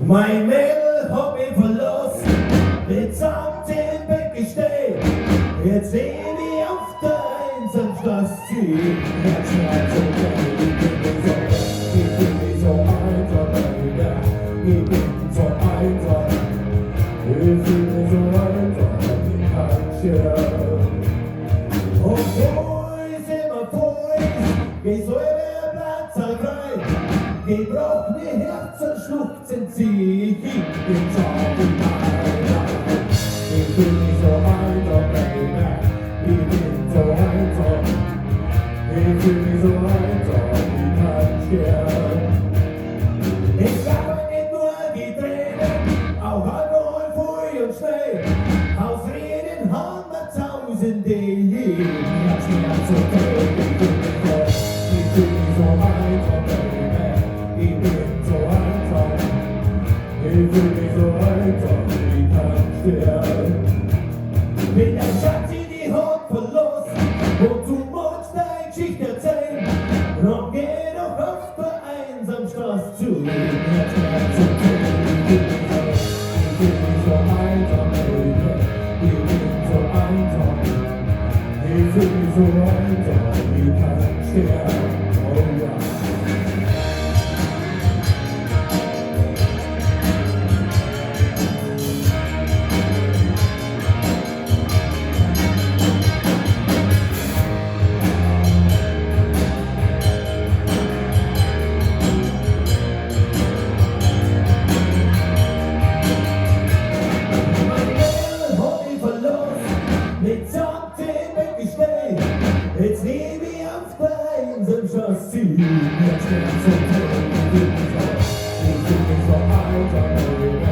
Mein Mädel hab ich verlassen, mitsamt im Bett gestehen. Jetzt seh ich auf der Einsamstraße, Herz schreit so geil, ich bin nicht so einsam, ich bin so einsam, ich fühl mich so einsam, ich kann schon. Und wo ist immer vor, wie soll der Platz frei? Ich brauch ne Herz und schluchzen sie, ich bin so einsam. Ich fühl mich so einsam, Baby, ich bin so einsam. Ich fühl mich so einsam, ich kann sterben. Ich sag nicht nur die Tränen, auch Alkohol, Furcht und Schnee. Aus Reden haben wir Tausende, Herzschmerz und Tod. Ich fühl mich so einsam, Baby, ich bin so einsam. Ich fühl mich so einsam, ich kann sterben. Bin der Schatz in die Hand verlassen und du magst deine Geschichte erzählen. Dann geh doch auf der Einsamstraße zu. Herzschmerz und Tod. Ich fühl mich so einsam, Baby, ich bin so einsam. Ich fühl mich so einsam, ich kann sterben. Oh ja. Mitsamt im Bett gestehen, jetzt lebe ich auf der Einsamstraße. Jetzt bin ich so tot, ich fühl mich so einsam, Baby.